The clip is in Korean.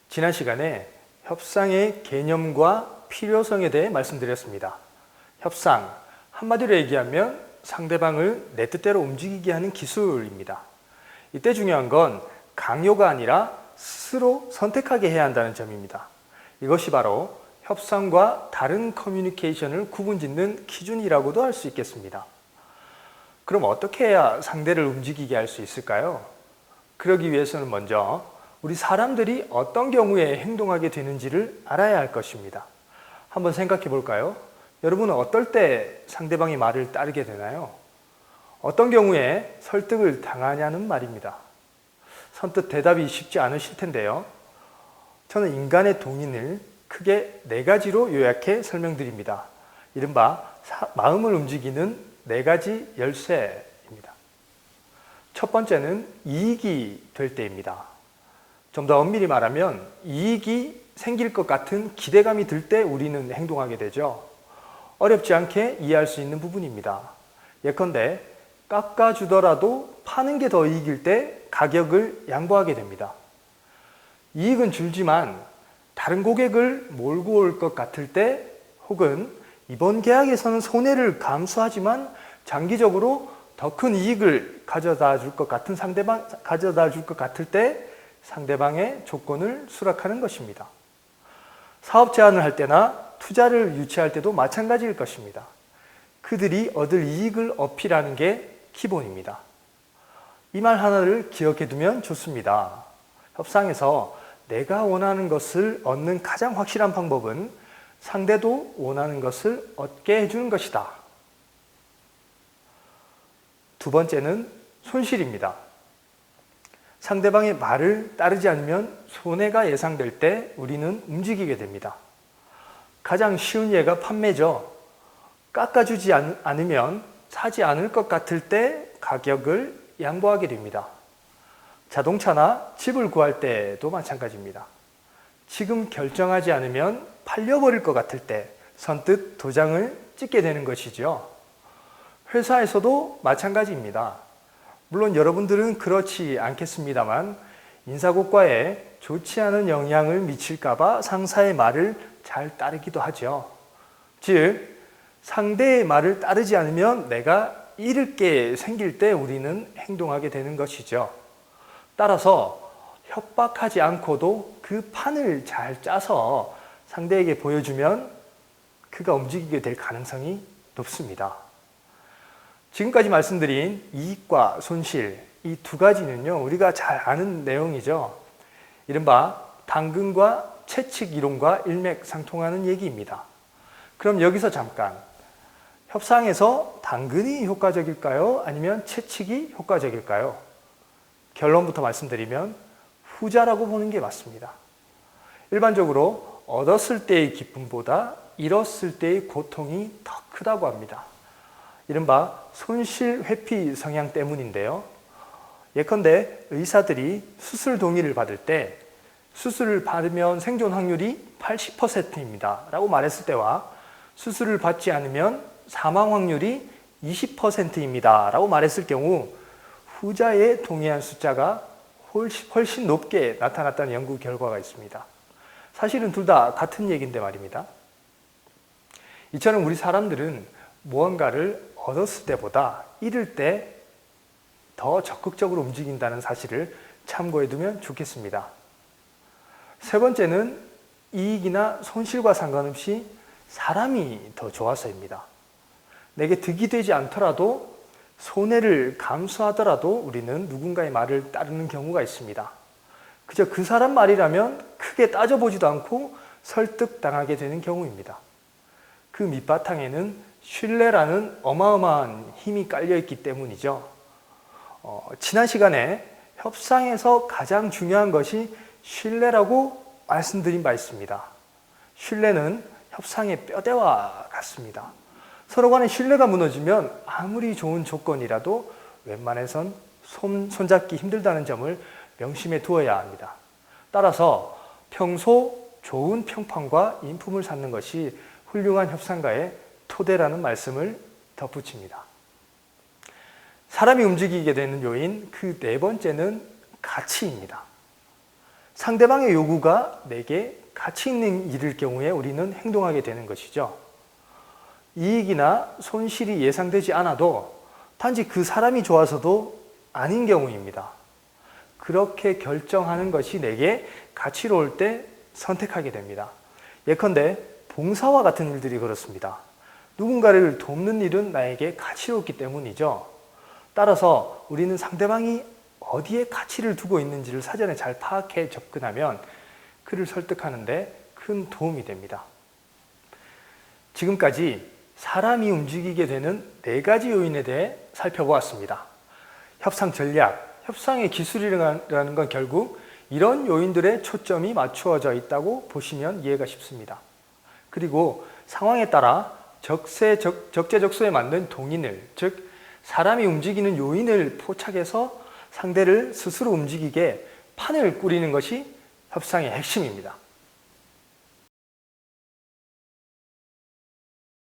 지난 시간에 협상의 개념과 필요성에 대해 말씀드렸습니다. 협상, 한마디로 얘기하면 상대방을 내 뜻대로 움직이게 하는 기술입니다. 이때 중요한 건 강요가 아니라 스스로 선택하게 해야 한다는 점입니다. 이것이 바로 협상과 다른 커뮤니케이션을 구분짓는 기준이라고도 할 수 있겠습니다. 그럼 어떻게 해야 상대를 움직이게 할 수 있을까요? 그러기 위해서는 먼저 우리 사람들이 어떤 경우에 행동하게 되는지를 알아야 할 것입니다. 한번 생각해 볼까요? 여러분은 어떨 때 상대방의 말을 따르게 되나요? 어떤 경우에 설득을 당하냐는 말입니다. 선뜻 대답이 쉽지 않으실 텐데요. 저는 인간의 동인을 크게 4가지로 요약해 설명드립니다. 이른바 마음을 움직이는 4가지 열쇠입니다. 첫 번째는 이익이 될 때입니다. 좀 더 엄밀히 말하면 이익이 생길 것 같은 기대감이 들 때 우리는 행동하게 되죠. 어렵지 않게 이해할 수 있는 부분입니다. 예컨대 깎아주더라도 파는 게 더 이익일 때 가격을 양보하게 됩니다. 이익은 줄지만 다른 고객을 몰고 올 것 같을 때, 혹은 이번 계약에서는 손해를 감수하지만 장기적으로 더 큰 이익을 가져다 줄 것 같을 때 상대방의 조건을 수락하는 것입니다. 사업 제안을 할 때나 투자를 유치할 때도 마찬가지일 것입니다. 그들이 얻을 이익을 어필하는 게 기본입니다. 이 말 하나를 기억해 두면 좋습니다. 협상에서 내가 원하는 것을 얻는 가장 확실한 방법은 상대도 원하는 것을 얻게 해주는 것이다. 두 번째는 손실입니다. 상대방의 말을 따르지 않으면 손해가 예상될 때 우리는 움직이게 됩니다. 가장 쉬운 예가 판매죠. 깎아주지 않으면 사지 않을 것 같을 때 가격을 양보하게 됩니다. 자동차나 집을 구할 때도 마찬가지입니다. 지금 결정하지 않으면 팔려버릴 것 같을 때 선뜻 도장을 찍게 되는 것이죠. 회사에서도 마찬가지입니다. 물론 여러분들은 그렇지 않겠습니다만 인사고과에 좋지 않은 영향을 미칠까봐 상사의 말을 잘 따르기도 하죠. 즉, 상대의 말을 따르지 않으면 내가 잃을 게 생길 때 우리는 행동하게 되는 것이죠. 따라서 협박하지 않고도 그 판을 잘 짜서 상대에게 보여주면 그가 움직이게 될 가능성이 높습니다. 지금까지 말씀드린 이익과 손실, 이 2가지는요, 우리가 잘 아는 내용이죠. 이른바 당근과 채찍 이론과 일맥상통하는 얘기입니다. 그럼 여기서 잠깐, 협상에서 당근이 효과적일까요? 아니면 채찍이 효과적일까요? 결론부터 말씀드리면 후자라고 보는 게 맞습니다. 일반적으로 얻었을 때의 기쁨보다 잃었을 때의 고통이 더 크다고 합니다. 이른바 손실 회피 성향 때문인데요. 예컨대 의사들이 수술 동의를 받을 때 수술을 받으면 생존 확률이 80%입니다 라고 말했을 때와 수술을 받지 않으면 사망 확률이 20%입니다 라고 말했을 경우 후자에 동의한 숫자가 훨씬 높게 나타났다는 연구 결과가 있습니다. 사실은 둘 다 같은 얘기인데 말입니다. 이처럼 우리 사람들은 무언가를 얻었을 때보다 잃을 때 더 적극적으로 움직인다는 사실을 참고해 두면 좋겠습니다. 세 번째는 이익이나 손실과 상관없이 사람이 더 좋아서입니다. 내게 득이 되지 않더라도 손해를 감수하더라도 우리는 누군가의 말을 따르는 경우가 있습니다. 그저 그 사람 말이라면 크게 따져보지도 않고 설득당하게 되는 경우입니다. 그 밑바탕에는 신뢰라는 어마어마한 힘이 깔려있기 때문이죠. 지난 시간에 협상에서 가장 중요한 것이 신뢰라고 말씀드린 바 있습니다. 신뢰는 협상의 뼈대와 같습니다. 서로 간의 신뢰가 무너지면 아무리 좋은 조건이라도 웬만해선 손잡기 힘들다는 점을 명심해 두어야 합니다. 따라서 평소 좋은 평판과 인품을 쌓는 것이 훌륭한 협상가의 토대라는 말씀을 덧붙입니다. 사람이 움직이게 되는 요인 그 4번째는 가치입니다. 상대방의 요구가 내게 가치 있는 일일 경우에 우리는 행동하게 되는 것이죠. 이익이나 손실이 예상되지 않아도 단지 그 사람이 좋아서도 아닌 경우입니다. 그렇게 결정하는 것이 내게 가치로울 때 선택하게 됩니다. 예컨대 봉사와 같은 일들이 그렇습니다. 누군가를 돕는 일은 나에게 가치롭기 때문이죠. 따라서 우리는 상대방이 어디에 가치를 두고 있는지를 사전에 잘 파악해 접근하면 그를 설득하는 데 큰 도움이 됩니다. 지금까지 사람이 움직이게 되는 4가지 요인에 대해 살펴보았습니다. 협상 전략, 협상의 기술이라는 건 결국 이런 요인들에 초점이 맞추어져 있다고 보시면 이해가 쉽습니다. 그리고 상황에 따라 적재적소에 맞는 동인을, 즉 사람이 움직이는 요인을 포착해서 상대를 스스로 움직이게 판을 꾸리는 것이 협상의 핵심입니다.